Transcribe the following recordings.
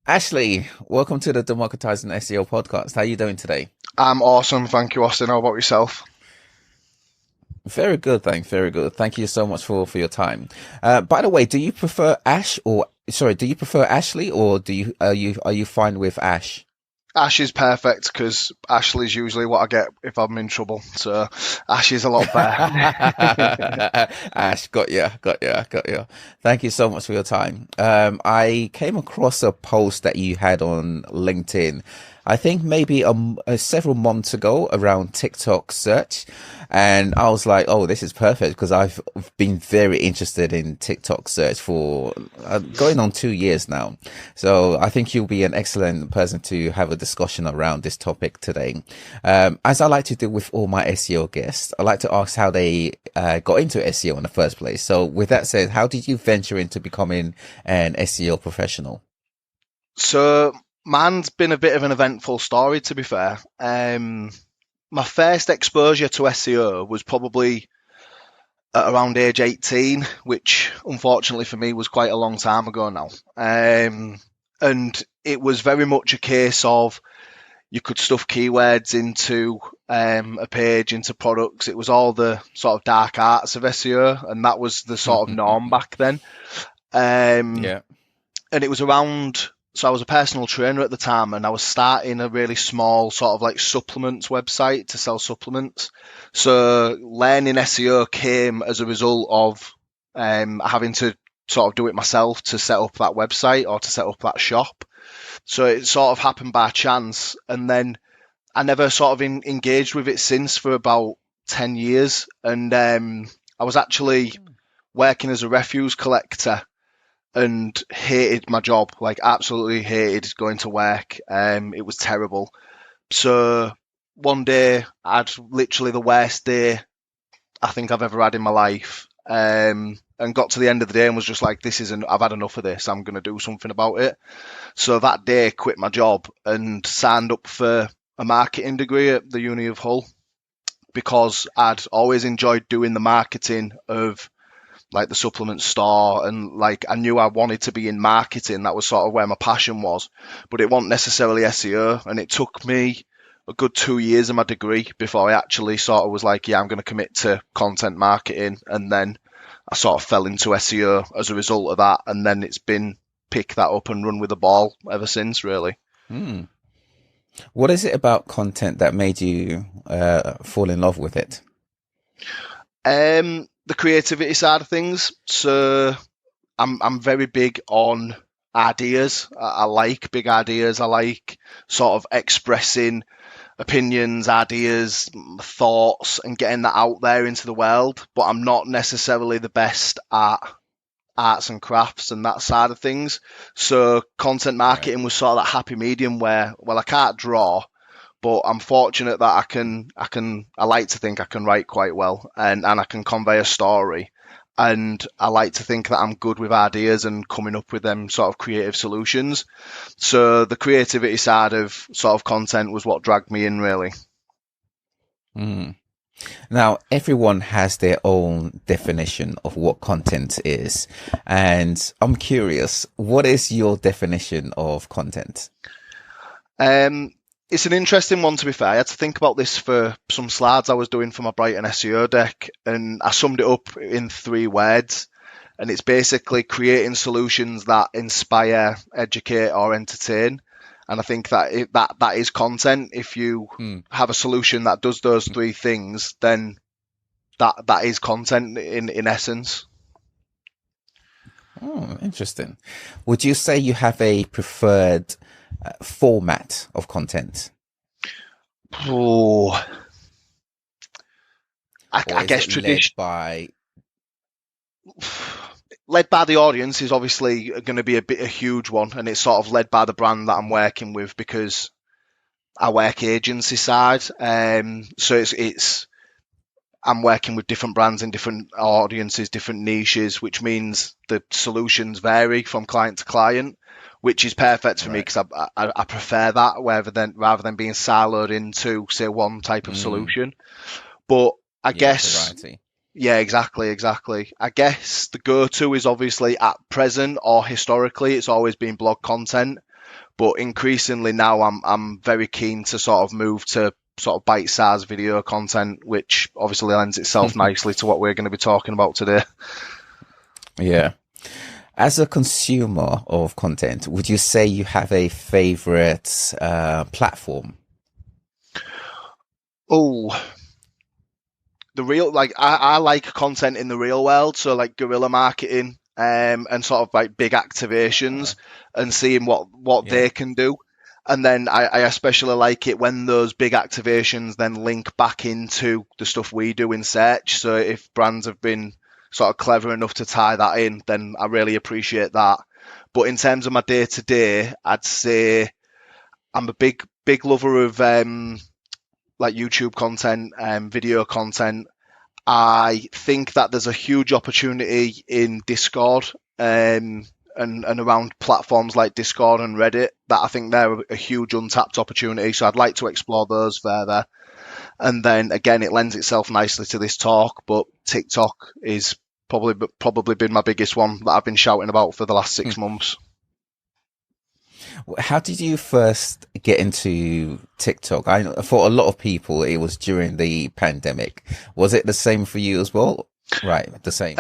Ashley, welcome to the Democratizing SEO podcast. How are you doing today? I'm awesome. Thank you, Austin. How about yourself? Very good, thanks. Very good. Thank you so much for your time. By the way, do you prefer do you prefer Ashley or are you fine with Ash? Ash is perfect because Ashley's usually what I get if I'm in trouble. So Ash is a lot better. Ash, got you. Thank you so much for your time. I came across a post that you had on LinkedIn. I think maybe several months ago around TikTok search. And I was like, oh, this is perfect because I've been very interested in TikTok search for going on 2 years now. So I think you'll be an excellent person to have a discussion around this topic today. As I like to do with all my SEO guests, I like to ask how they got into SEO in the first place. So with that said, how did you venture into becoming an SEO professional? So mine's been a bit of an eventful story, to be fair. My first exposure to SEO was probably at around age 18, which unfortunately for me was quite a long time ago now. And it was very much a case of you could stuff keywords into a page, into products. It was all the sort of dark arts of SEO, and that was the sort of norm back then. Um, Yeah. and it was around, so I was a personal trainer at the time, and I was starting a really small sort of like supplements website to sell supplements. So learning SEO came as a result of having to sort of do it myself to set up that website or to set up that shop. So it sort of happened by chance, and then I never sort of engaged with it since for about 10 years. And I was actually working as a refuse collector and hated my job, like absolutely hated going to work. It was terrible. So one day I had literally the worst day I think I've ever had in my life. And got to the end of the day and was just like, I've had enough of this. I'm going to do something about it. So that day, quit my job and signed up for a marketing degree at the Uni of Hull because I'd always enjoyed doing the marketing of like the supplement store, and like I knew I wanted to be in marketing. That was sort of where my passion was, but it wasn't necessarily SEO. And it took me a good 2 years of my degree before I actually sort of was like, yeah, I'm going to commit to content marketing. And then I sort of fell into SEO as a result of that. And then it's been pick that up and run with the ball ever since, really. Hmm. What is it about content that made you fall in love with it? The creativity side of things. So I'm very big on ideas. I like big ideas. I like sort of expressing opinions, ideas, thoughts, and getting that out there into the world. But I'm not necessarily the best at arts and crafts and that side of things. So content Right. marketing was sort of that happy medium where, well, I can't draw, but I'm fortunate that I like to think I can write quite well, and I can convey a story. And I like to think that I'm good with ideas and coming up with them sort of creative solutions. So the creativity side of sort of content was what dragged me in, really. Hmm. Now, everyone has their own definition of what content is. And I'm curious, what is your definition of content? Um, it's an interesting one, to be fair. I had to think about this for some slides I was doing for my Brighton SEO deck, and I summed it up in 3 words. And it's basically creating solutions that inspire, educate, or entertain. And I think that that is content. If you Hmm. have a solution that does those 3 things, then that is content in essence. Oh, interesting. Would you say you have a preferred format of content, Oh, or I is guess it led tradition by? led by the audience is obviously going to be a huge one, and it's sort of led by the brand that I'm working with because I work agency side. So it's I'm working with different brands in different audiences, different niches, which means the solutions vary from client to client, which is perfect for me Right. because I prefer that rather than being siloed into say one type of Mm, solution. But I yeah, guess variety. yeah, exactly. I guess the go-to is obviously at present or historically, it's always been blog content. But increasingly now I'm very keen to sort of move to sort of bite-sized video content, which obviously lends itself nicely to what we're going to be talking about today. Yeah. As a consumer of content, would you say you have a favorite platform? Oh, the real, like, I like content in the real world, so like guerrilla marketing, and sort of like big activations and seeing what Yeah. they can do. And then I especially like it when those big activations then link back into the stuff we do in search. So if brands have been sort of clever enough to tie that in, then I really appreciate that. But in terms of my day to day, I'd say I'm a big lover of like YouTube content and video content. I think that there's a huge opportunity in Discord, and around platforms like Discord and Reddit, that I think they're a huge untapped opportunity. So I'd like to explore those further. And then again, it lends itself nicely to this talk, but TikTok is probably been my biggest one that I've been shouting about for the last 6 months. How did you first get into TikTok? For a lot of people, it was during the pandemic. Was it the same for you as well? Right, the same.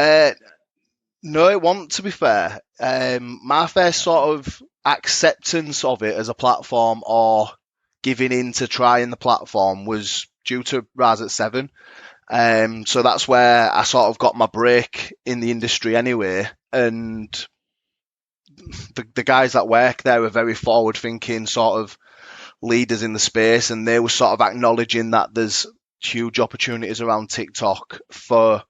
No, it wasn't, to be fair. My first sort of acceptance of it as a platform, or giving in to trying the platform, was due to Rise at 7. So that's where I sort of got my break in the industry anyway. And the guys that work there are very forward thinking sort of leaders in the space, and they were sort of acknowledging that there's huge opportunities around TikTok for,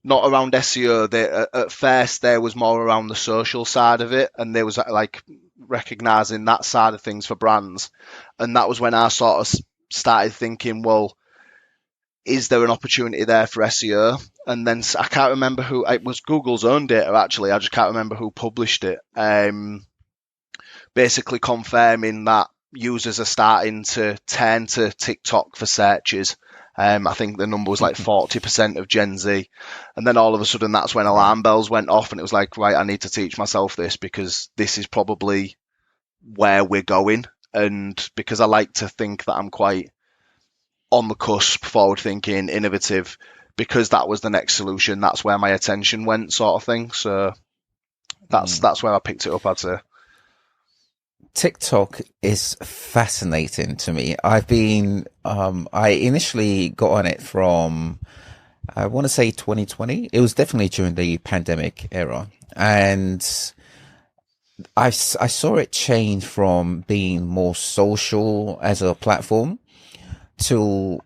not around SEO. At first there was more around the social side of it, and there was like recognizing that side of things for brands. And that was when I sort of started thinking, well, is there an opportunity there for SEO? And then I can't remember who, it was Google's own data actually, I just can't remember who published it, basically confirming that users are starting to turn to TikTok for searches. I think the number was like 40% of Gen Z. And then all of a sudden that's when alarm bells went off, and it was like, right, I need to teach myself this, because this is probably where we're going. And because I like to think that I'm quite on the cusp, forward thinking, innovative, because that was the next solution, that's where my attention went, sort of thing. So that's where I picked it up, I'd say. TikTok is fascinating to me. I initially got on it from, I want to say 2020. It was definitely during the pandemic era. And I saw it change from being more social as a platform to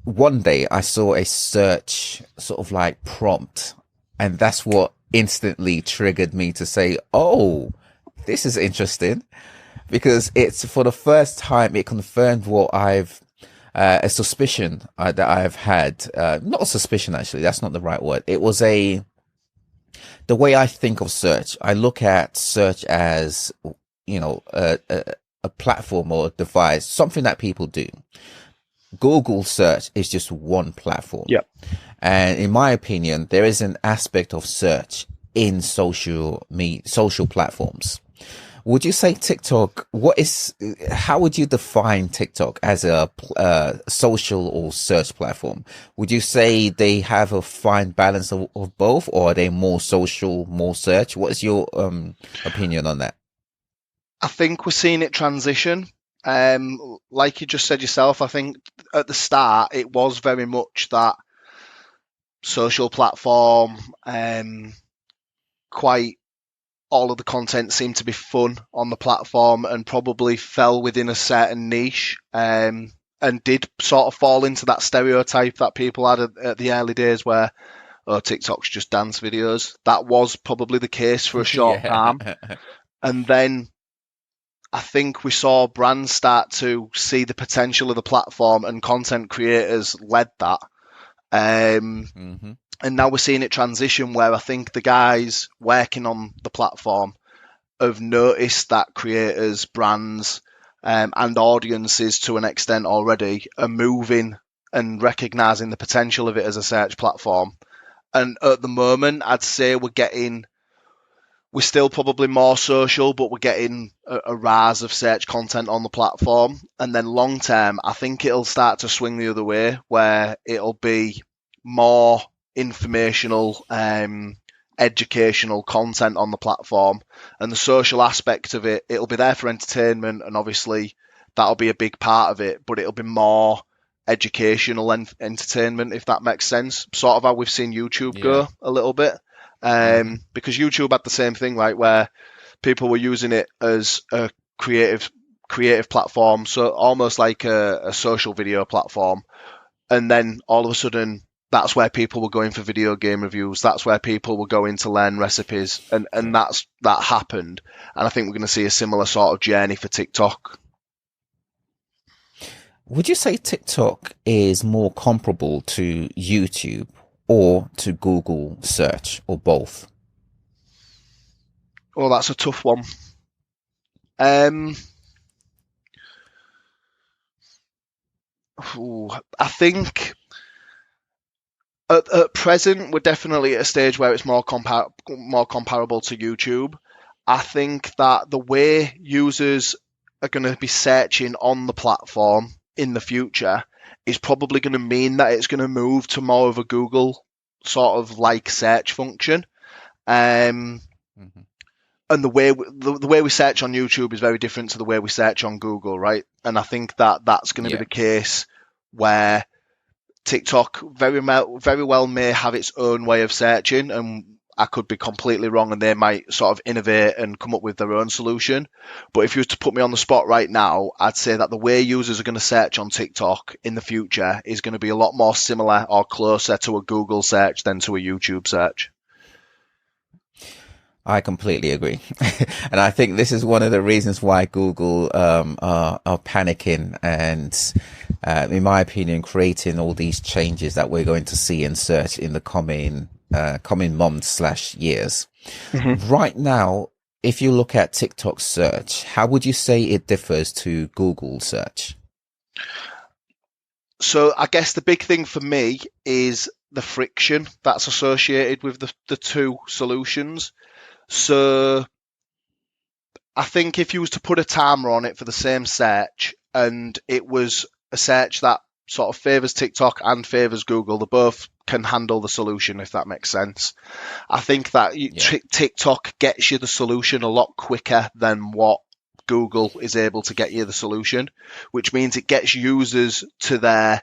one day I saw a search sort of like prompt. And that's what instantly triggered me to say, oh, this is interesting, because it's, for the first time, it confirmed what I've, a suspicion that I've had, not a suspicion, actually, that's not the right word. It was the way I think of search. I look at search as, a platform or a device, something that people do. Google search is just one platform. Yeah. And in my opinion, there is an aspect of search in social platforms. Would you say TikTok, how would you define TikTok as a social or search platform? Would you say they have a fine balance of both, or are they more social, more search? What is your opinion on that? I think we're seeing it transition. Like you just said yourself, I think at the start it was very much that social platform, quite all of the content seemed to be fun on the platform, and probably fell within a certain niche, and did sort of fall into that stereotype that people had at the early days where, oh, TikTok's just dance videos. That was probably the case for a short time. And then I think we saw brands start to see the potential of the platform, and content creators led that. And now we're seeing it transition, where I think the guys working on the platform have noticed that creators, brands, and audiences to an extent already are moving and recognizing the potential of it as a search platform. And at the moment, I'd say we're we're still probably more social, but we're getting a rise of search content on the platform. And then long term, I think it'll start to swing the other way, where it'll be more informational, educational content on the platform, and the social aspect of it, it'll be there for entertainment, and obviously that'll be a big part of it, but it'll be more educational and entertainment, if that makes sense. Sort of how we've seen YouTube go a little bit. Because YouTube had the same thing, right, where people were using it as a creative platform, so almost like a social video platform. And then all of a sudden, that's where people were going for video game reviews. That's where people were going to learn recipes, and that happened. And I think we're going to see a similar sort of journey for TikTok. Would you say TikTok is more comparable to YouTube or to Google search, or both? Oh, that's a tough one. I think at present we're definitely at a stage where it's more comparable to YouTube. I think that the way users are going to be searching on the platform in the future is probably going to mean that it's going to move to more of a Google sort of like search function. And the way we search on YouTube is very different to the way we search on Google, right? And I think that that's going to be the case where TikTok very well may have its own way of searching, and I could be completely wrong, and they might sort of innovate and come up with their own solution. But if you were to put me on the spot right now, I'd say that the way users are going to search on TikTok in the future is going to be a lot more similar or closer to a Google search than to a YouTube search. I completely agree. And I think this is one of the reasons why Google are panicking and, in my opinion, creating all these changes that we're going to see in search in the coming months/years. Right now, if you look at TikTok search, how would you say it differs to Google search? So I guess the big thing for me is the friction that's associated with the two solutions. So I think if you was to put a timer on it for the same search, and it was a search that sort of favors TikTok and favors Google, they both can handle the solution, if that makes sense. I think that TikTok gets you the solution a lot quicker than what Google is able to get you the solution, which means it gets users to their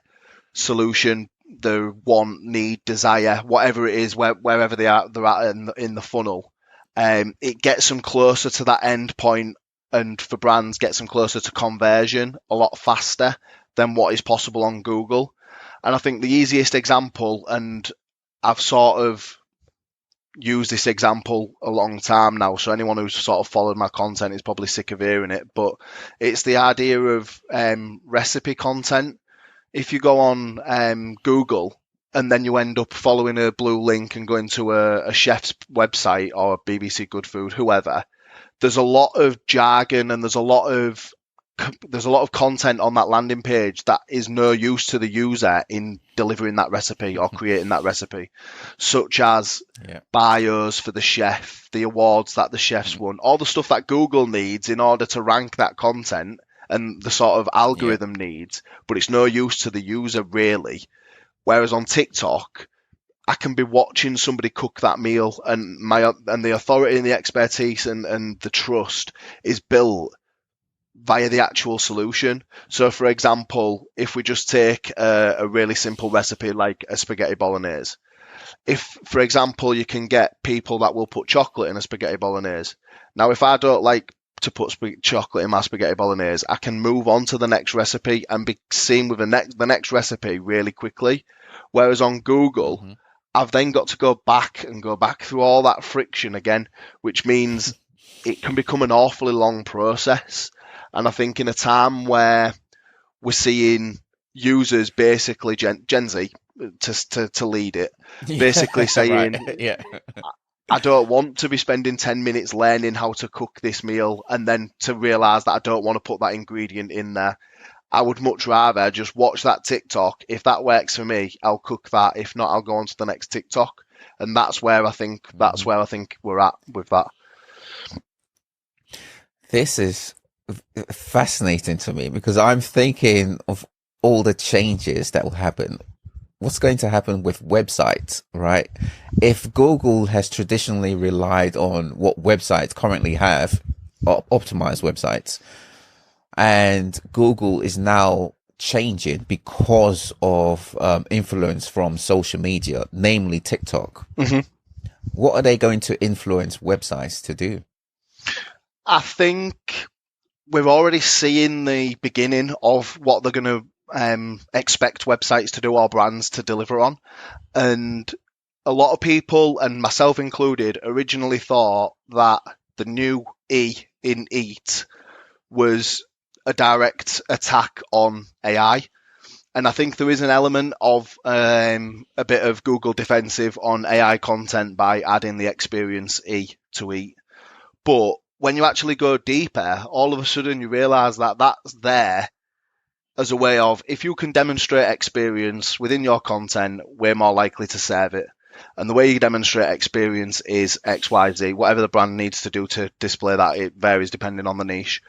solution, their want, need, desire, whatever it is, wherever they're at in the funnel. It gets them closer to that end point, and for brands, gets them closer to conversion a lot faster than what is possible on Google. And I think the easiest example, and I've sort of used this example a long time now, so anyone who's sort of followed my content is probably sick of hearing it, but it's the idea of recipe content. If you go on Google and then you end up following a blue link and going to a chef's website or BBC Good Food, whoever, there's a lot of jargon and there's a lot of content on that landing page that is no use to the user in delivering that recipe or creating that recipe, such as bios for the chef, the awards that the chefs won, all the stuff that Google needs in order to rank that content and the sort of algorithm needs, but it's no use to the user really. Whereas on TikTok, I can be watching somebody cook that meal, and the authority and the expertise and the trust is built via the actual solution. So, for example, if we just take a really simple recipe like a spaghetti bolognese, if, for example, you can get people that will put chocolate in a spaghetti bolognese. Now, if I don't like to put chocolate in my spaghetti bolognese, I can move on to the next recipe and be seen with the next recipe really quickly. Whereas on Google, I've then got to go back through all that friction again, which means it can become an awfully long process. And I think in a time where we're seeing users basically, Gen Z to lead it, basically saying, I don't want to be spending 10 minutes learning how to cook this meal and then to realise that I don't want to put that ingredient in there. I would much rather just watch that TikTok. If that works for me, I'll cook that. If not, I'll go on to the next TikTok. And that's where I think we're at with that. This is fascinating to me because I'm thinking of all the changes that will happen. What's going to happen with websites, right? If Google has traditionally relied on what websites currently have, optimized websites, and Google is now changing because of influence from social media, namely TikTok. Mm-hmm. What are they going to influence websites to do? I think we're already seeing the beginning of what they're going to expect websites to do or brands to deliver on. And a lot of people, and myself included, originally thought that the new E in EAT was a direct attack on AI. And I think there is an element of a bit of Google defensive on AI content by adding the experience E to EAT. But when you actually go deeper, all of a sudden you realize that that's there as a way of, if you can demonstrate experience within your content, we're more likely to serve it. And the way you demonstrate experience is X, Y, Z. Whatever the brand needs to do to display that, it varies depending on the niche.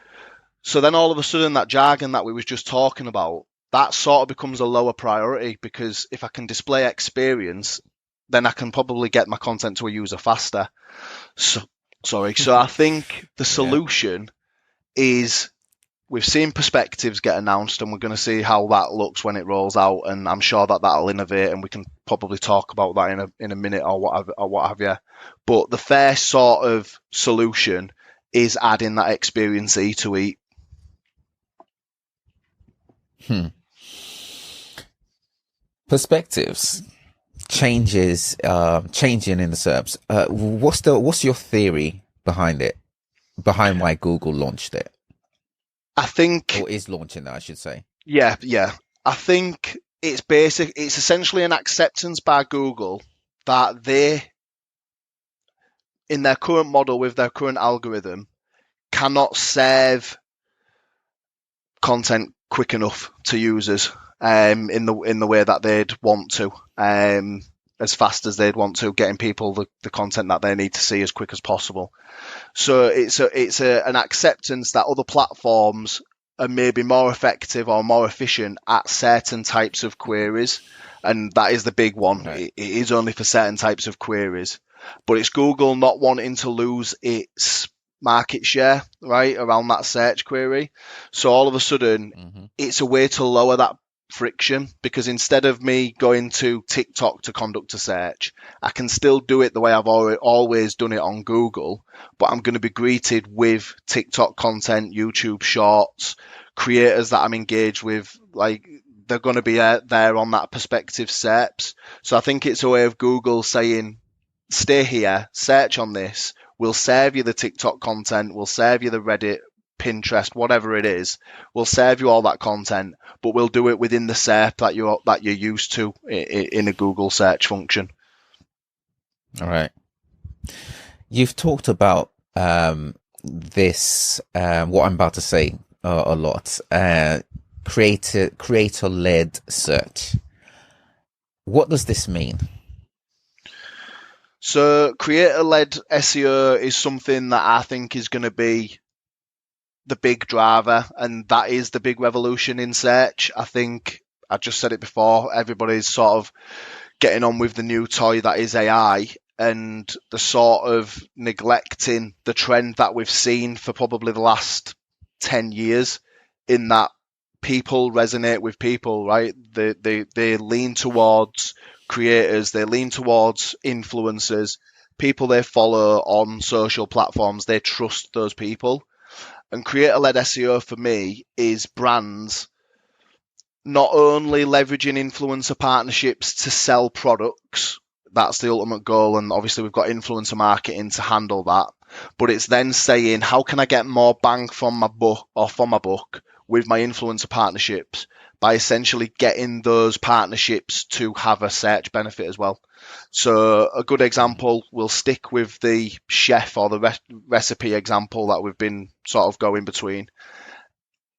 So then all of a sudden that jargon that we was just talking about, that sort of becomes a lower priority, because if I can display experience, then I can probably get my content to a user faster. So I think the solution is, we've seen perspectives get announced, and we're going to see how that looks when it rolls out. And I'm sure that that'll innovate, and we can probably talk about that in a minute or what have you. But the first sort of solution is adding that experience E to EAT. Perspectives changes, changing in the SERPs. What's your theory behind it? Behind why Google launched it? I think, or is launching it, I should say. Yeah. I think it's basic. It's essentially an acceptance by Google that they, in their current model with their current algorithm, cannot serve content quick enough to users in the way that they'd want to, as fast as they'd want to, getting people the content that they need to see as quick as possible. So it's an acceptance that other platforms are maybe more effective or more efficient at certain types of queries, and that is the big one. Right. It is only for certain types of queries, but it's Google not wanting to lose its market share, right, around that search query. So all of a sudden, it's a way to lower that friction, because instead of me going to TikTok to conduct a search, I can still do it the way I've always done it on Google, but I'm going to be greeted with TikTok content, YouTube shorts, creators that I'm engaged with, like they're going to be there on that perspective SERPs. So I think it's a way of Google saying, stay here, search on this, we'll serve you the TikTok content, we'll serve you the Reddit, Pinterest, whatever it is, we'll serve you all that content, but we'll do it within the SERP that you're used to in a Google search function. All right. You've talked about this, what I'm about to say, a lot. Creator-led search. What does this mean? So creator-led SEO is something that I think is going to be the big driver, and that is the big revolution in search. I think, I just said it before, everybody's sort of getting on with the new toy that is AI, and the sort of neglecting the trend that we've seen for probably the last 10 years, in that people resonate with people, right? They lean towards creators, they lean towards influencers, people they follow on social platforms, they trust those people. And creator-led SEO for me is brands not only leveraging influencer partnerships to sell products, that's the ultimate goal, and obviously we've got influencer marketing to handle that, but it's then saying, how can I get more bang from my buck with my influencer partnerships, by essentially getting those partnerships to have a search benefit as well. So a good example, we'll stick with the chef or the recipe example that we've been sort of going between.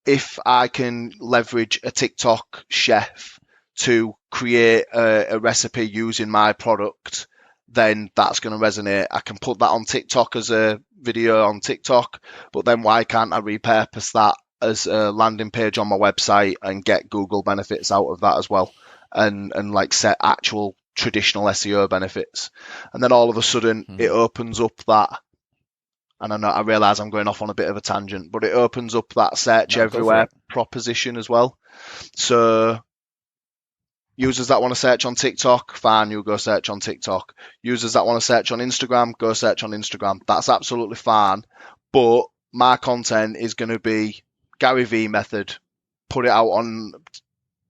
If I can leverage a TikTok chef to create a recipe using my product, then that's going to resonate. I can put that on TikTok as a video on TikTok, but then why can't I repurpose that as a landing page on my website and get Google benefits out of that as well, and like set actual traditional SEO benefits? And then all of a sudden it opens up that, and I realize I'm going off on a bit of a tangent, but it opens up that search everywhere proposition as well. So users that want to search on TikTok, fine, you'll go search on TikTok. Users that want to search on Instagram, go search on Instagram. That's absolutely fine. But my content is going to be Gary V method. Put it out on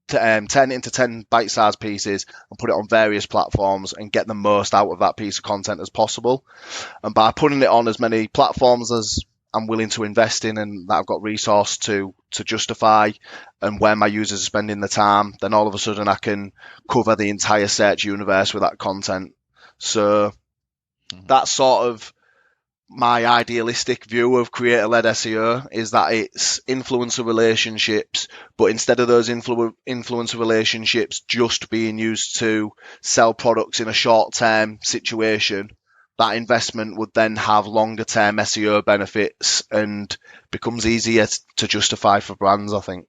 10 into 10 bite-sized pieces and put it on various platforms and get the most out of that piece of content as possible. And by putting it on as many platforms as I'm willing to invest in and that I've got resource to justify, and where my users are spending the time, then all of a sudden I can cover the entire search universe with that content. So that's sort of my idealistic view of creator-led SEO, is that it's influencer relationships, but instead of those influencer relationships just being used to sell products in a short-term situation, that investment would then have longer-term SEO benefits and becomes easier to justify for brands, I think.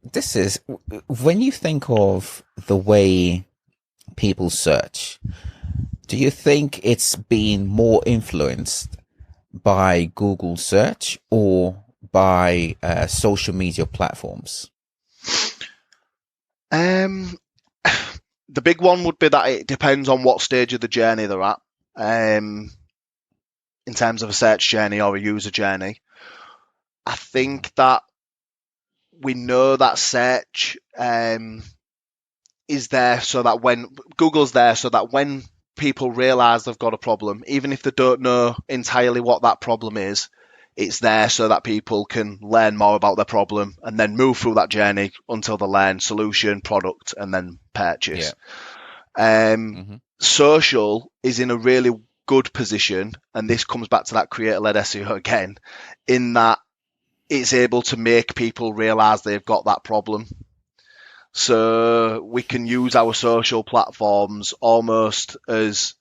This is, when you think of the way people search, do you think it's been more influenced by Google search or by social media platforms? The big one would be that it depends on what stage of the journey they're at, in terms of a search journey or a user journey. I think that we know that search is there so that when Google's there so that when people realize they've got a problem, even if they don't know entirely what that problem is, it's there so that people can learn more about their problem and then move through that journey until they learn solution, product, and then purchase. Social is in a really good position, and this comes back to that creator-led SEO again, in that it's able to make people realize they've got that problem. So we can use our social platforms almost as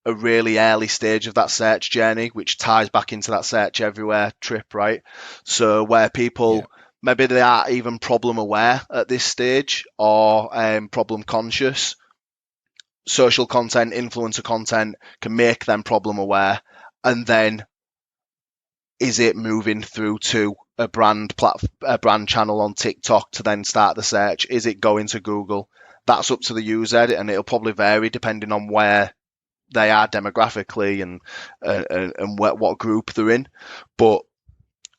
a really early stage of that search journey, which ties back into that search everywhere trip, right? So where people, maybe they aren't even problem aware at this stage or problem conscious, social content, influencer content can make them problem aware. And then is it moving through to a brand channel on TikTok to then start the search? Is it going to Google? That's up to the user, and it'll probably vary depending on where they are demographically and what group they're in. But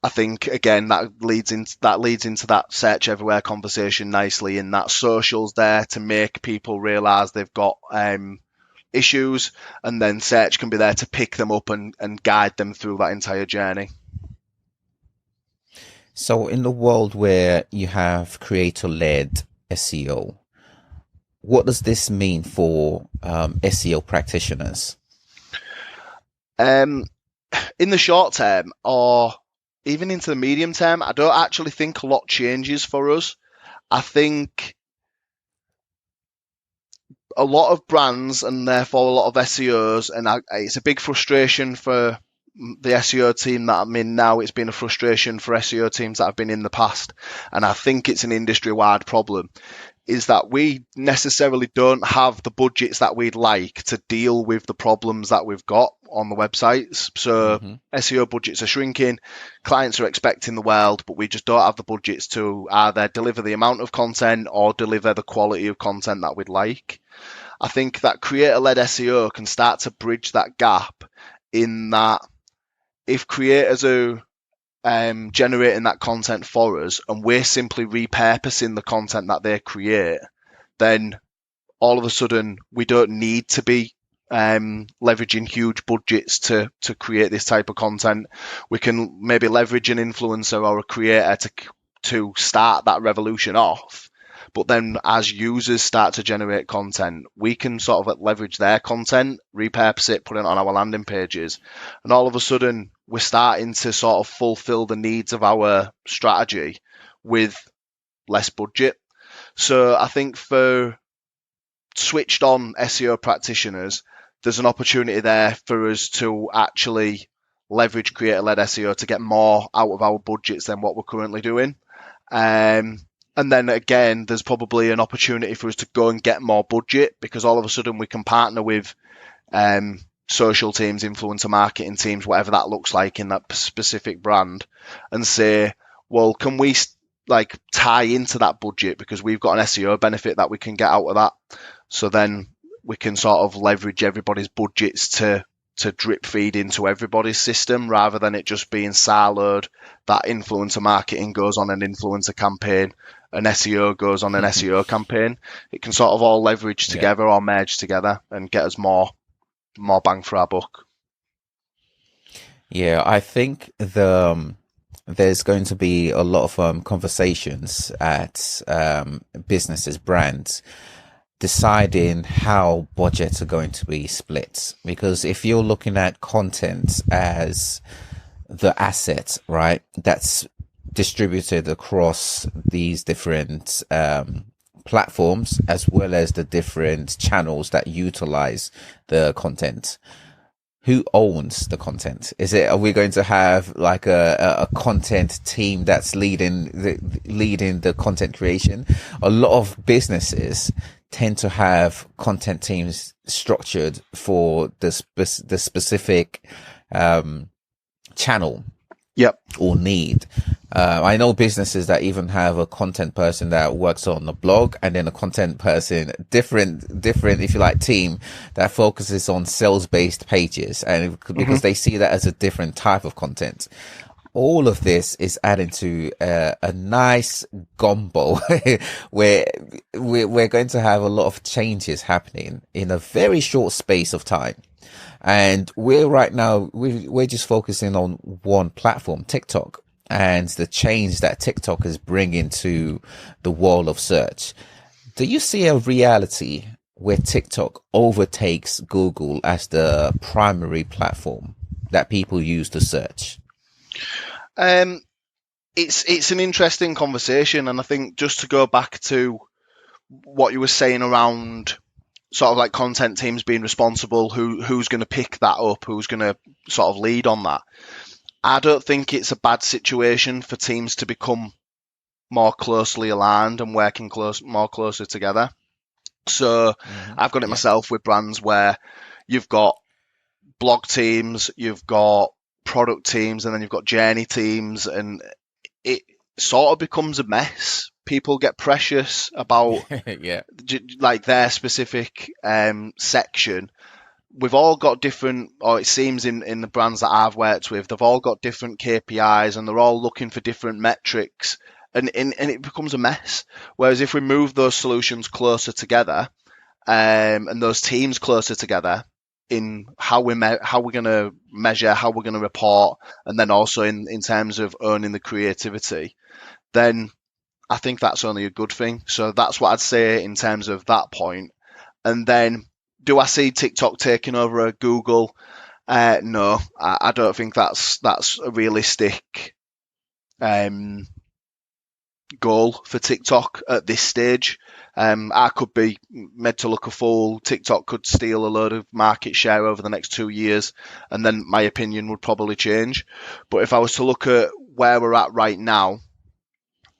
I think again that leads into that search everywhere conversation nicely, in that social's there to make people realize they've got issues, and then search can be there to pick them up and guide them through that entire journey. So in the world where you have creator-led SEO, what does this mean for SEO practitioners? In the short term, or even into the medium term, I don't actually think a lot changes for us. I think a lot of brands, and therefore a lot of SEOs, and it's a big frustration for the SEO team that I'm in now. It's been a frustration for SEO teams that I've been in the past, and I think it's an industry-wide problem, is that we necessarily don't have the budgets that we'd like to deal with the problems that we've got on the websites. So SEO budgets are shrinking, clients are expecting the world, but we just don't have the budgets to either deliver the amount of content or deliver the quality of content that we'd like. I think that creator-led SEO can start to bridge that gap, in that if creators are generating that content for us and we're simply repurposing the content that they create, then all of a sudden we don't need to be leveraging huge budgets to create this type of content. We can maybe leverage an influencer or a creator to start that revolution off. But then as users start to generate content, we can sort of leverage their content, repurpose it, put it on our landing pages. And all of a sudden, we're starting to sort of fulfill the needs of our strategy with less budget. So I think for switched on SEO practitioners, there's an opportunity there for us to actually leverage creator-led SEO to get more out of our budgets than what we're currently doing. And then again, there's probably an opportunity for us to go and get more budget, because all of a sudden we can partner with social teams, influencer marketing teams, whatever that looks like in that specific brand, and say, well, can we like tie into that budget, because we've got an SEO benefit that we can get out of that. So then we can sort of leverage everybody's budgets to drip feed into everybody's system, rather than it just being siloed. That influencer marketing goes on an influencer campaign, an SEO goes on an SEO campaign. It can sort of all leverage together or merge together and get us more bang for our buck. Yeah, I think there's going to be a lot of conversations at businesses, brands, deciding how budgets are going to be split. Because if you're looking at content as the asset, right, that's distributed across these different platforms, as well as the different channels that utilize the content, who owns the content? Are we going to have like a content team that's leading the content creation? A lot of businesses tend to have content teams structured for the specific channel or need. I know businesses that even have a content person that works on the blog, and then a content person, different, if you like, team that focuses on sales-based pages, and because they see that as a different type of content. All of this is adding to a nice gumbo where we're going to have a lot of changes happening in a very short space of time. And we're just focusing on one platform, TikTok, and the change that TikTok is bringing to the world of search. Do you see a reality where TikTok overtakes Google as the primary platform that people use to search? It's an interesting conversation, and I think just to go back to what you were saying around sort of like content teams being responsible, who's going to pick that up, who's going to sort of lead on that. I don't think it's a bad situation for teams to become more closely aligned and working more closer together. So I've got it myself with brands where you've got blog teams, you've got product teams, and then you've got journey teams, and it sort of becomes a mess. People get precious about like their specific section. We've all got different, or it seems in the brands that I've worked with, they've all got different KPIs and they're all looking for different metrics, and it becomes a mess. Whereas if we move those solutions closer together, and those teams closer together in how we're going to measure, how we're going to report, and then also in terms of owning the creativity, then I think that's only a good thing. So that's what I'd say in terms of that point. And then, do I see TikTok taking over Google? No, I don't think that's a realistic goal for TikTok at this stage. I could be made to look a fool. TikTok could steal a load of market share over the next 2 years, and then my opinion would probably change. But if I was to look at where we're at right now,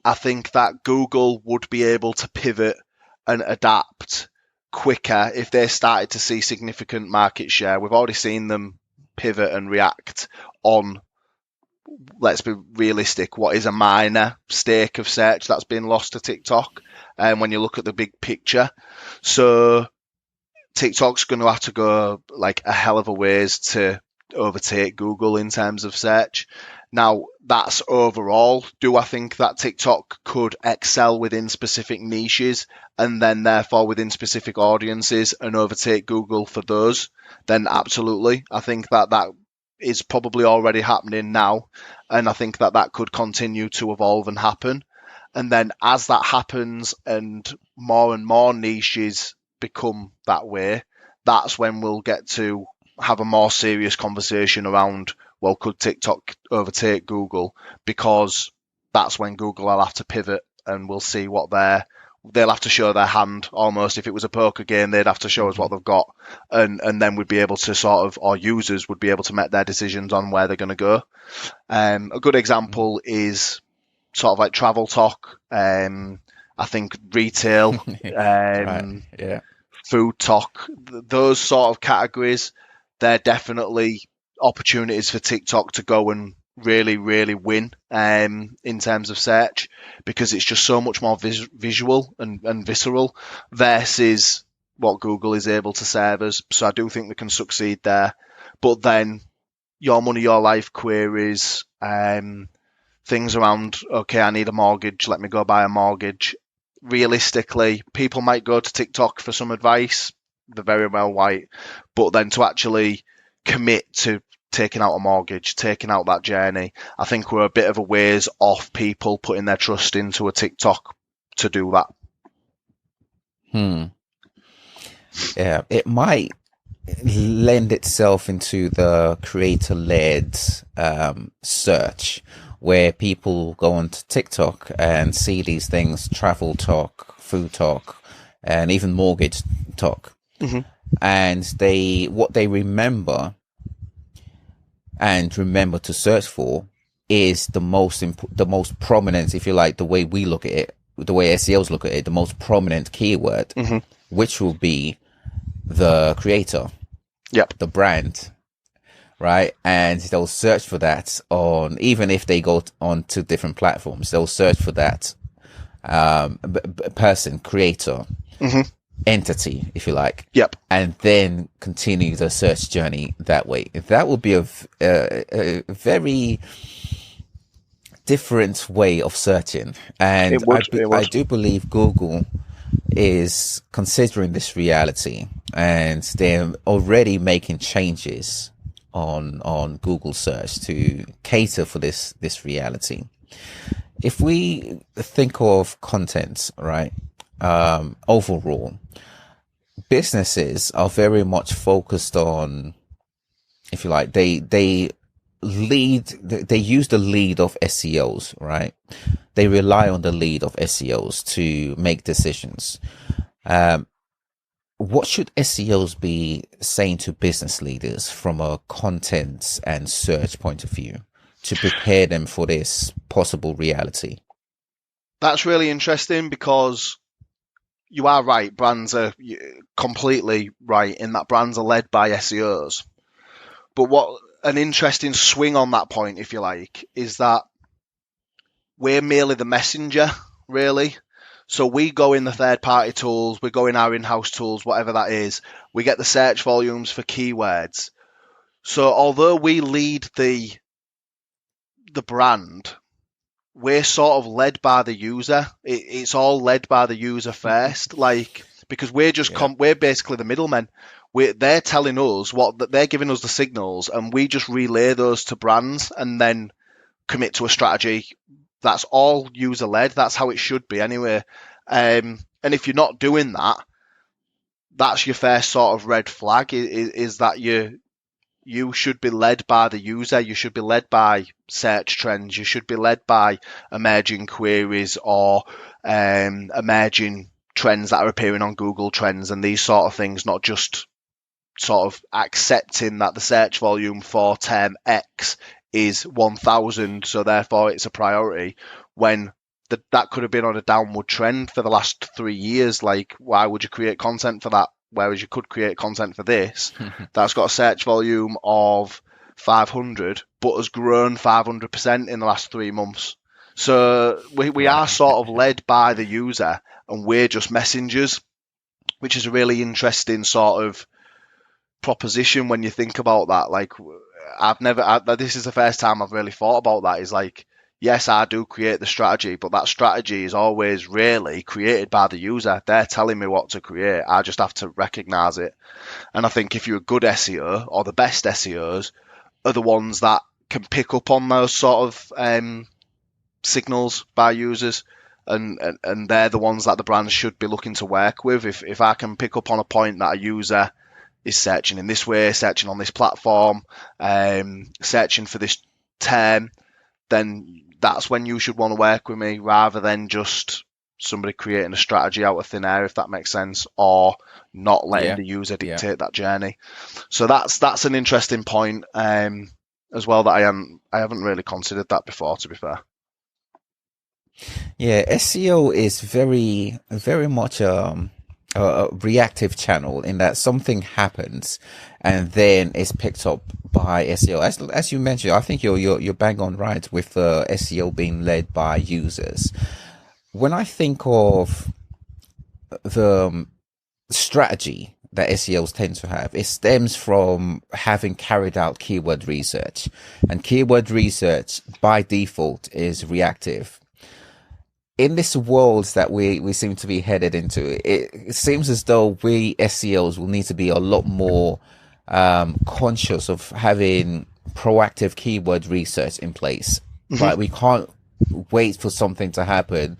I think that Google would be able to pivot and adapt quicker if they started to see significant market share. We've already seen them pivot and react on, let's be realistic, what is a minor stake of search that's been lost to TikTok, when you look at the big picture. So TikTok's going to have to go like a hell of a ways to overtake Google in terms of search. Now, that's overall. Do I think that TikTok could excel within specific niches and then therefore within specific audiences and overtake Google for those? Then absolutely. I think that is probably already happening now, and I think that could continue to evolve and happen. And then as that happens and more niches become that way, that's when we'll get to have a more serious conversation around, well, could TikTok overtake Google? Because that's when Google will have to pivot, and we'll see what their they'll have to show their hand almost. If it was a poker game, they'd have to show us what they've got, and then we'd be able to sort of, or users would be able to make their decisions on where they're going to go. A good example is sort of like travel talk. I think retail, Right. Yeah. food talk, those sort of categories, they're definitely opportunities for TikTok to go and really, really win in terms of search, because it's just so much more visual and visceral versus what Google is able to serve us. So I do think we can succeed there. But then your money, your life queries, things around, okay, I need a mortgage, let me go buy a mortgage. Realistically, people might go to TikTok for some advice. They're very well white. But then to actually commit to taking out a mortgage, taking out that journey, I think we're a bit of a ways off people putting their trust into a TikTok to do that. Yeah, it might lend itself into the creator-led search, where people go onto TikTok and see these things: travel talk, food talk, and even mortgage talk. And what they remember to search for is the most prominent, if you like, the way we look at it, the way SEOs look at it, the most prominent keyword, which will be the creator, the brand, right? And they'll search for that on, even if they go on to different platforms, they'll search for that person, creator, entity, if you like, and then continue the search journey that way. That would be a very different way of searching, and I do believe Google is considering this reality, and they're already making changes on Google search to cater for this reality. If we think of content, right, overall, businesses are very much focused on, if you like, they use the lead of SEOs, right? They rely on the lead of SEOs to make decisions. What should SEOs be saying to business leaders from a content and search point of view to prepare them for this possible reality? That's really interesting, because you are right. Brands are completely right in that brands are led by SEOs. But what an interesting swing on that point, if you like, is that we're merely the messenger, really. So we go in the third-party tools, we go in our in-house tools, whatever that is. We get the search volumes for keywords. So although we lead the brand, we're sort of led by the user. It's all led by the user first, like, because we're just we're basically the middlemen. They're telling us they're giving us the signals, and we just relay those to brands and then commit to a strategy. That's all user led. That's how it should be anyway. And if you're not doing that, that's your first sort of red flag. Is that you should be led by the user. You should be led by search trends. You should be led by emerging queries or emerging trends that are appearing on Google Trends and these sort of things, not just sort of accepting that the search volume for term X is 1,000, so therefore it's a priority, when that could have been on a downward trend for the last 3 years. Like, why would you create content for that? Whereas you could create content for this that's got a search volume of 500 but has grown 500% in the last 3 months. So we are sort of led by the user, and we're just messengers, which is a really interesting sort of proposition when you think about that. Like, this is the first time I've really thought about that. Is like, yes, I do create the strategy, but that strategy is always really created by the user. They're telling me what to create. I just have to recognize it. And I think if you're a good SEO, or the best SEOs are the ones that can pick up on those sort of signals by users, and they're the ones that the brands should be looking to work with. If I can pick up on a point that a user is searching in this way, searching on this platform, searching for this term, then that's when you should want to work with me, rather than just somebody creating a strategy out of thin air, if that makes sense, or not letting Yeah. the user Yeah. dictate that journey. So that's an interesting point as well that I haven't really considered that before, to be fair. Yeah, SEO is very much a reactive channel in that something happens and then it's picked up by SEO. As you mentioned, I think you're bang on right with SEO being led by users. When I think of the strategy that SEOs tend to have, it stems from having carried out keyword research, and keyword research by default is reactive. In this world that we seem to be headed into, it seems as though we SEOs will need to be a lot more conscious of having proactive keyword research in place, right? We can't wait for something to happen,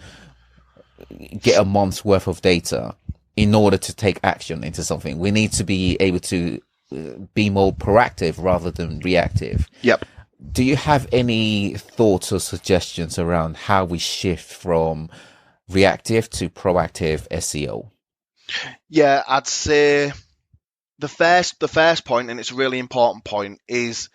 get a month's worth of data in order to take action into something. We need to be able to be more proactive rather than reactive. Yep. Do you have any thoughts or suggestions around how we shift from reactive to proactive SEO? Yeah, I'd say the first point, and it's a really important point, is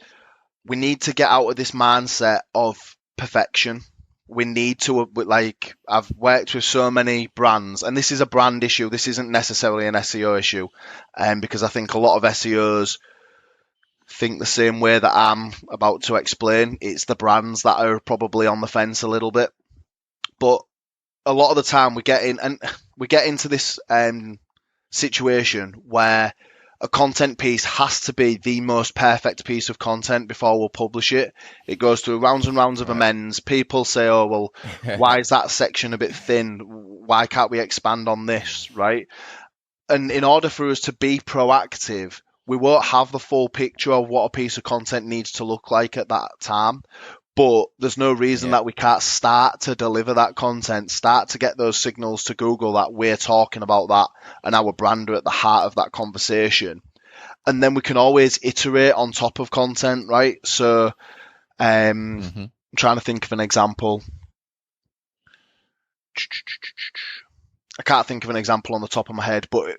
we need to get out of this mindset of perfection. We need to, like, I've worked with so many brands, and this is a brand issue. This isn't necessarily an SEO issue, because I think a lot of SEOs think the same way that I'm about to explain. It's the brands that are probably on the fence a little bit. But a lot of the time we get into this situation where a content piece has to be the most perfect piece of content before we'll publish it. It goes through rounds and rounds of amends. People say, oh, well, why is that section a bit thin? Why can't we expand on this, right? And in order for us to be proactive, we won't have the full picture of what a piece of content needs to look like at that time. But there's no reason that we can't start to deliver that content, start to get those signals to Google that we're talking about that and our brand are at the heart of that conversation. And then we can always iterate on top of content, right? So I'm trying to think of an example. I can't think of an example on the top of my head, but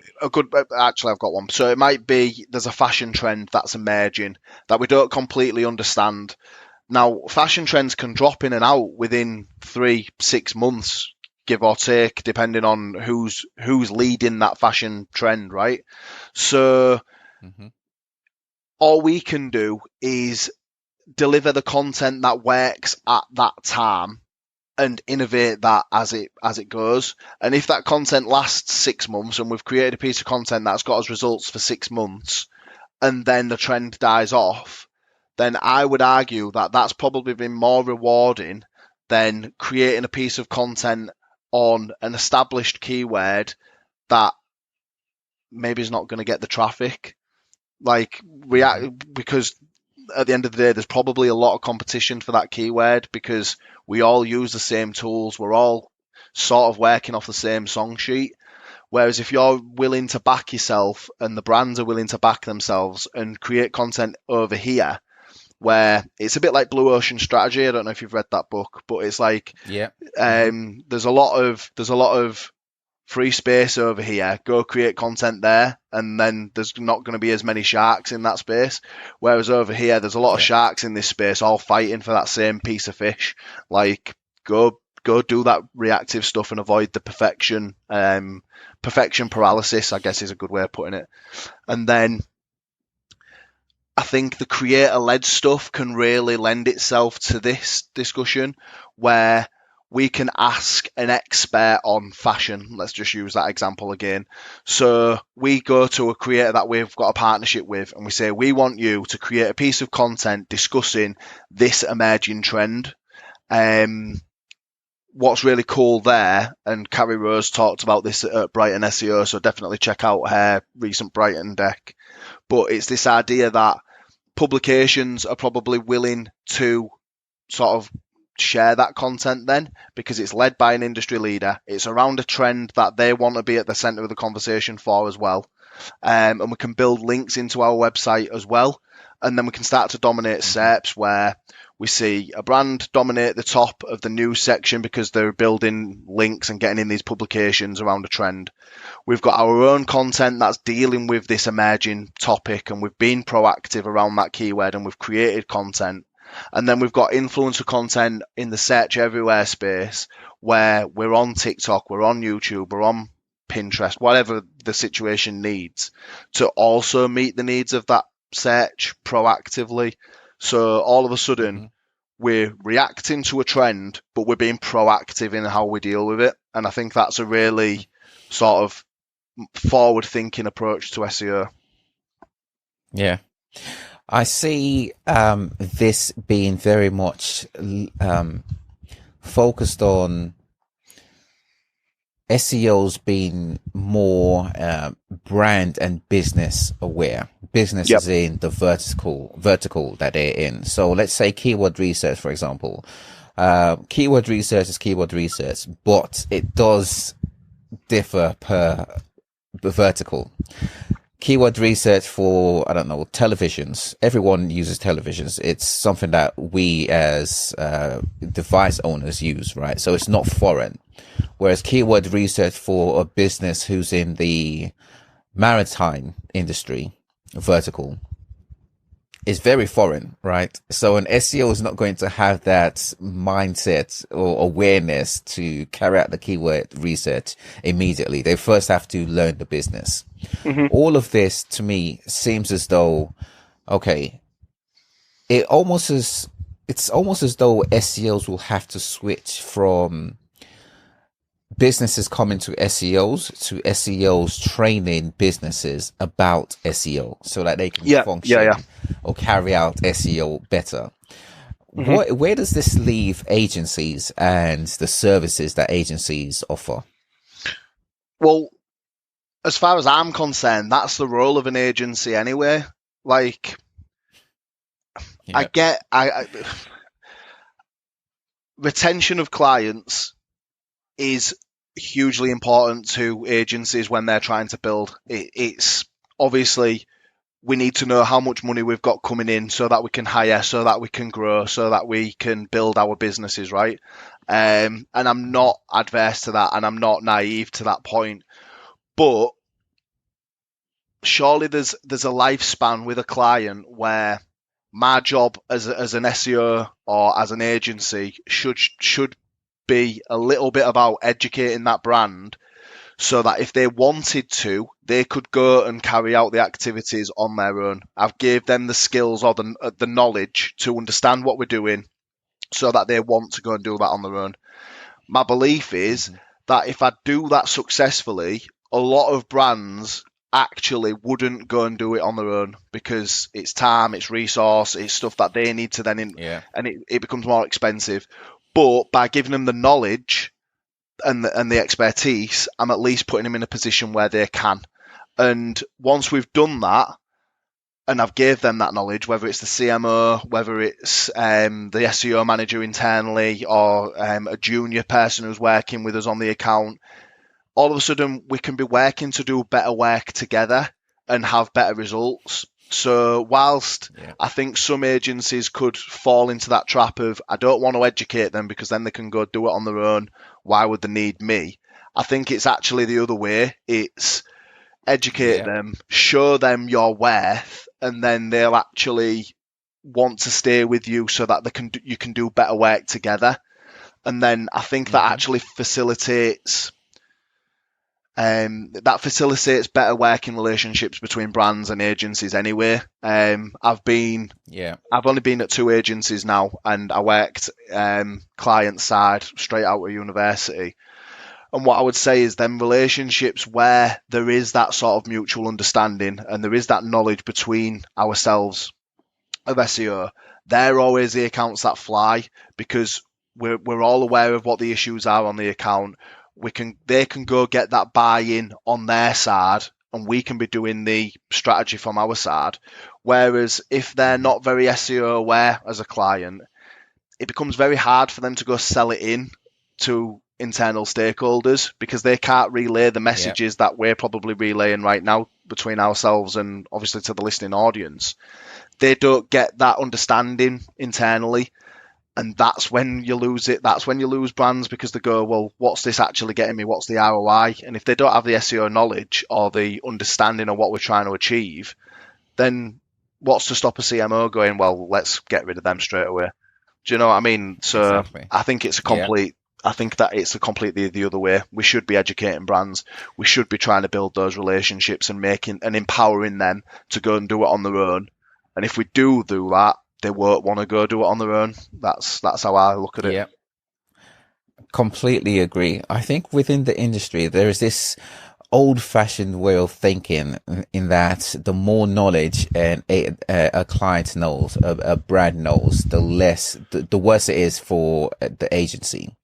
actually I've got one. So it might be there's a fashion trend that's emerging that we don't completely understand. Now, fashion trends can drop in and out within 3-6 months, give or take, depending on who's leading that fashion trend, right? So all we can do is deliver the content that works at that time and innovate that as it goes. And if that content lasts 6 months and we've created a piece of content that's got us results for 6 months and then the trend dies off, then I would argue that that's probably been more rewarding than creating a piece of content on an established keyword that maybe is not going to get the traffic. Because at the end of the day, there's probably a lot of competition for that keyword because we all use the same tools. We're all sort of working off the same song sheet. Whereas if you're willing to back yourself and the brands are willing to back themselves and create content over here, where it's a bit like Blue Ocean Strategy. I don't know if you've read that book, but it's like there's a lot of free space over here. Go create content there, and then there's not going to be as many sharks in that space. Whereas over here, there's a lot of sharks in this space, all fighting for that same piece of fish. Like go do that reactive stuff and avoid the perfection paralysis, I guess is a good way of putting it. And then I think the creator-led stuff can really lend itself to this discussion where we can ask an expert on fashion. Let's just use that example again. So we go to a creator that we've got a partnership with and we say, we want you to create a piece of content discussing this emerging trend. What's really cool there, and Carrie Rose talked about this at Brighton SEO, so definitely check out her recent Brighton deck. But it's this idea that publications are probably willing to sort of share that content then because it's led by an industry leader. It's around a trend that they want to be at the center of the conversation for as well. And we can build links into our website as well. And then we can start to dominate SERPs where We see a brand dominate the top of the news section because they're building links and getting in these publications around a trend. We've got our own content that's dealing with this emerging topic, and we've been proactive around that keyword and we've created content. And then we've got influencer content in the search everywhere space, where we're on TikTok, we're on YouTube, we're on Pinterest, whatever the situation needs, to also meet the needs of that search proactively. So all of a sudden, we're reacting to a trend, but we're being proactive in how we deal with it. And I think that's a really sort of forward-thinking approach to SEO. Yeah. I see this being very much focused on SEOs being more brand and business aware. Business is in the vertical that they're in. So let's say keyword research, for example. Keyword research is keyword research, but it does differ per vertical. Keyword research for, I don't know, televisions. Everyone uses televisions. It's something that we as device owners use, right? So it's not foreign. Whereas keyword research for a business who's in the maritime industry vertical is very foreign, right? So an SEO is not going to have that mindset or awareness to carry out the keyword research immediately. They first have to learn the business. All of this to me seems as though, okay, it's almost as though SEOs will have to switch from businesses coming to SEOs training businesses about SEO so that they can function or carry out SEO better. Where does this leave agencies and the services that agencies offer? Well, as far as I'm concerned, that's the role of an agency anyway. Like, retention of clients is hugely important to agencies when they're trying to build. It's obviously, we need to know how much money we've got coming in so that we can hire, so that we can grow, so that we can build our businesses, right? And I'm not adverse to that, and I'm not naive to that point. But surely there's a lifespan with a client where my job as an SEO or as an agency should be a little bit about educating that brand so that if they wanted to, they could go and carry out the activities on their own. I've gave them the skills or the knowledge to understand what we're doing so that they want to go and do that on their own. My belief is that if I do that successfully, a lot of brands actually wouldn't go and do it on their own because it's time, it's resource, it's stuff that they need to then and it becomes more expensive. But by giving them the knowledge and the expertise, I'm at least putting them in a position where they can. And once we've done that, and I've gave them that knowledge, whether it's the CMO, whether it's the SEO manager internally, or a junior person who's working with us on the account, all of a sudden we can be working to do better work together and have better results. So whilst I think some agencies could fall into that trap of, I don't want to educate them because then they can go do it on their own, why would they need me? I think it's actually the other way. It's educate them, show them your worth, and then they'll actually want to stay with you so that you can do better work together. And then I think that actually facilitates better working relationships between brands and agencies anyway. I've only been at 2 agencies now, and I worked client side straight out of university. And what I would say is them relationships where there is that sort of mutual understanding and there is that knowledge between ourselves of SEO, they're always the accounts that fly because we're all aware of what the issues are on the account. They can go get that buy-in on their side and we can be doing the strategy from our side. Whereas if they're not very SEO aware as a client, it becomes very hard for them to go sell it in to internal stakeholders because they can't relay the messages that we're probably relaying right now between ourselves and obviously to the listening audience. they don't get that understanding internally, and that's when you lose it. That's when you lose brands, because they go, well, what's this actually getting me? What's the ROI? And if they don't have the SEO knowledge or the understanding of what we're trying to achieve, then what's to stop a CMO going, well, let's get rid of them straight away? Do you know what I mean? So Exactly. I think it's a complete. Yeah. I think that it's a completely the other way. We should be educating brands. We should be trying to build those relationships and empowering them to go and do it on their own. And if we do that, they won't want to go do it on their own. That's how I look at it. Yeah, completely agree. I think within the industry, there is this old-fashioned way of thinking in that the more knowledge a client knows, a brand knows, the worse it is for the agency.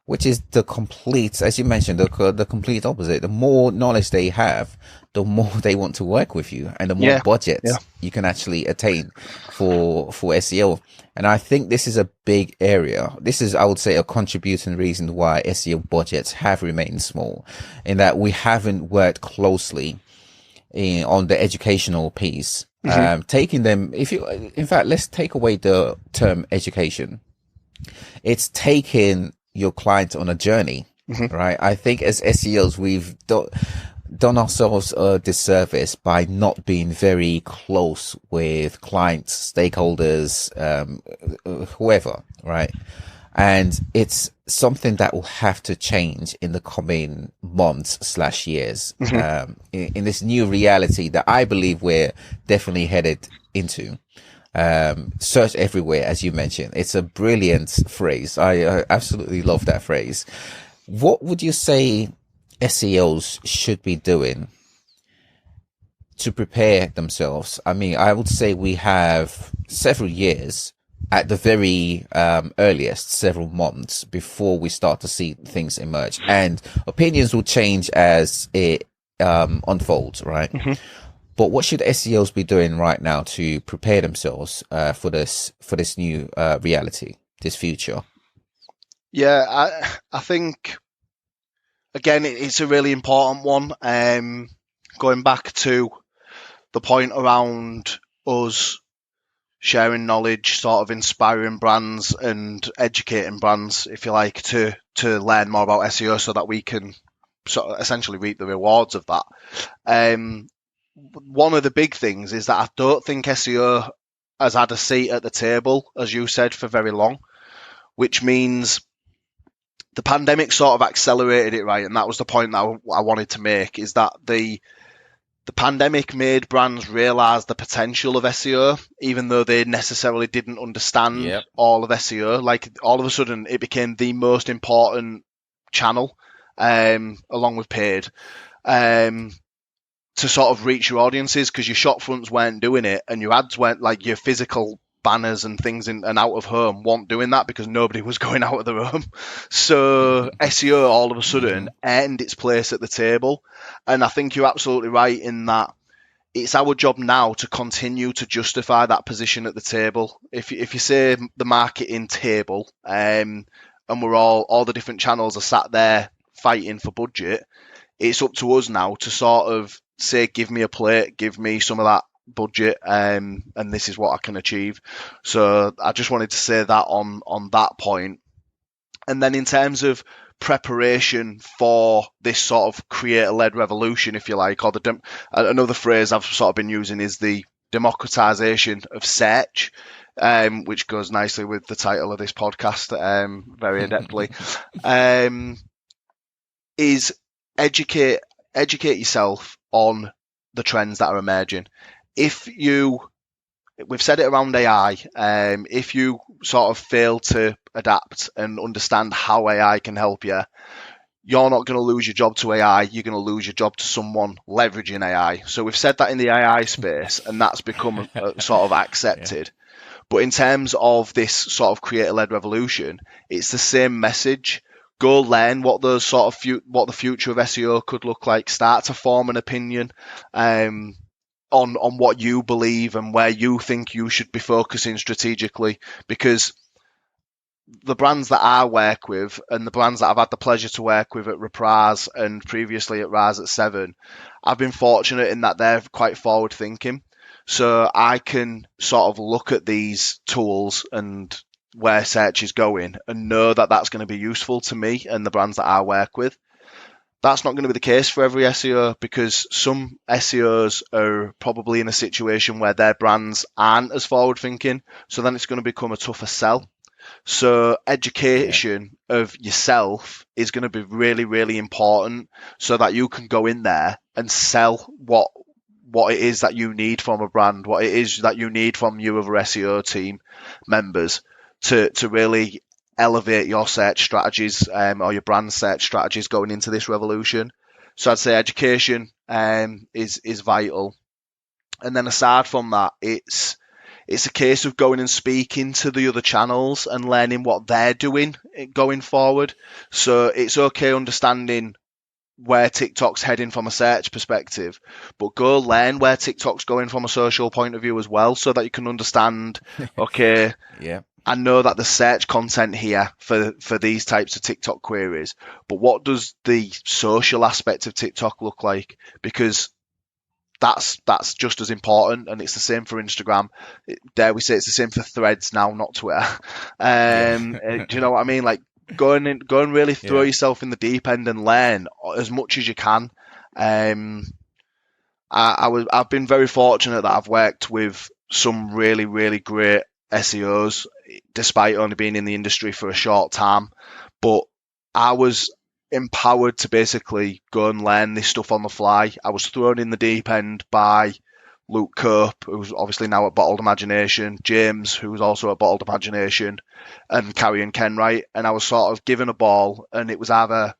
Which is the complete, as you mentioned, the complete opposite. The more knowledge they have, the more they want to work with you, and the more budget you can actually attain for SEO. And I think this is a big area. This is, I would say, a contributing reason why SEO budgets have remained small, in that we haven't worked closely on the educational piece. Taking them, in fact, let's take away the term education. It's taking your client on a journey, right? I think as SEOs, we've done ourselves a disservice by not being very close with clients, stakeholders, whoever, right? And it's something that will have to change in the coming months/years, in this new reality that I believe we're definitely headed into. Search everywhere, as you mentioned. It's a brilliant phrase. I absolutely love that phrase. What would you say SEOs should be doing to prepare themselves? I mean, I would say we have several years, at the very earliest, several months before we start to see things emerge, and opinions will change as it unfolds, right? But what should SEOs be doing right now to prepare themselves for this new reality, this future? Yeah, I think, again, it's a really important one. Going back to the point around us sharing knowledge, sort of inspiring brands and educating brands, if you like, to learn more about SEO so that we can sort of essentially reap the rewards of that. One of the big things is that I don't think SEO has had a seat at the table, as you said, for very long, which means the pandemic sort of accelerated it, right? And that was the point that I wanted to make, is that the pandemic made brands realize the potential of SEO, even though they necessarily didn't understand all of SEO. Like, all of a sudden, it became the most important channel, along with paid, to sort of reach your audiences, because your shop fronts weren't doing it, and your ads weren't, like your physical banners and things in and out of home weren't doing that, because nobody was going out of their home. So SEO all of a sudden earned its place at the table. And I think you're absolutely right in that it's our job now to continue to justify that position at the table. If you say the marketing table, and we're all the different channels are sat there fighting for budget, it's up to us now to sort of say, give me a plate, give me some of that budget, and this is what I can achieve. So I just wanted to say that on that point. And then in terms of preparation for this sort of creator-led revolution, if you like, or another phrase I've sort of been using is the democratization of search, which goes nicely with the title of this podcast, very adeptly, is educate yourself on the trends that are emerging. We've said it around AI, if you sort of fail to adapt and understand how AI can help you, you're not going to lose your job to AI, you're going to lose your job to someone leveraging AI. So we've said that in the AI space, and that's become sort of accepted. But in terms of this sort of creator-led revolution, it's the same message. Go learn what those sort of what the future of SEO could look like. Start to form an opinion on what you believe and where you think you should be focusing strategically. Because the brands that I work with, and the brands that I've had the pleasure to work with at Reprise and previously at Rise at 7, I've been fortunate in that they're quite forward thinking. So I can sort of look at these tools and where search is going and know that that's going to be useful to me and the brands that I work with. That's not going to be the case for every SEO, because some SEOs are probably in a situation where their brands aren't as forward thinking. So then it's going to become a tougher sell. So education of yourself is going to be really, really important so that you can go in there and sell what it is that you need from a brand, what it is that you need from your other SEO team members to really elevate your search strategies or your brand search strategies going into this revolution. So I'd say education is vital. And then aside from that, it's a case of going and speaking to the other channels and learning what they're doing going forward. So it's okay understanding where TikTok's heading from a search perspective, but go learn where TikTok's going from a social point of view as well, so that you can understand, okay, I know that the search content here for these types of TikTok queries, but what does the social aspect of TikTok look like? Because that's just as important, and it's the same for Instagram. Dare we say it's the same for Threads now, not Twitter. Do you know what I mean? Like, go and really throw yourself in the deep end and learn as much as you can. I've been very fortunate that I've worked with some really, really great SEOs, despite only being in the industry for a short time. But I was empowered to basically go and learn this stuff on the fly. I was thrown in the deep end by Luke Cope, who's obviously now at Bottled Imagination, James, who's also at Bottled Imagination, and Carrie and Kenwright. And I was sort of given a ball, and it was either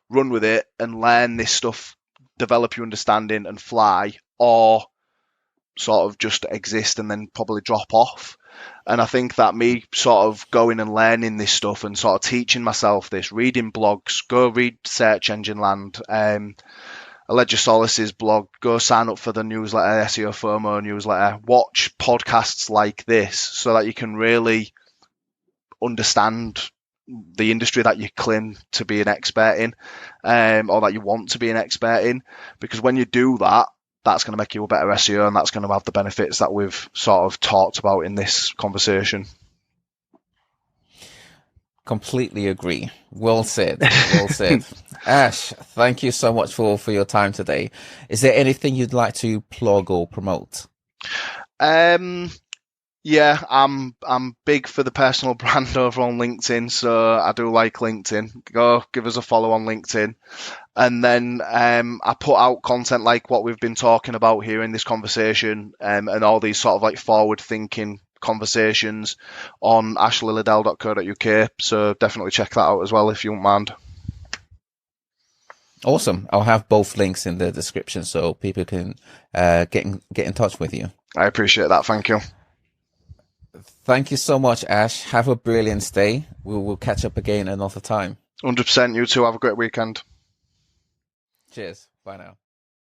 run with it and learn this stuff, develop your understanding and fly, or sort of just exist and then probably drop off. And I think that me sort of going and learning this stuff and sort of teaching myself this, reading blogs, go read Search Engine Land, Allegia Solis's blog, go sign up for the newsletter, SEO FOMO newsletter, watch podcasts like this so that you can really understand the industry that you claim to be an expert in, or that you want to be an expert in. Because when you do that, that's going to make you a better SEO, and that's going to have the benefits that we've sort of talked about in this conversation. Completely agree. Well said. Well said. Ash, thank you so much for your time today. Is there anything you'd like to plug or promote? Yeah, I'm big for the personal brand over on LinkedIn, so I do like LinkedIn. Go give us a follow on LinkedIn. And then I put out content like what we've been talking about here in this conversation, and all these sort of like forward-thinking conversations on ashleylliddell.co.uk. So definitely check that out as well if you don't mind. Awesome. I'll have both links in the description so people can get in touch with you. I appreciate that. Thank you. Thank you so much, Ash. Have a brilliant day. We'll catch up again another time. 100%. You too. Have a great weekend. Cheers. Bye now.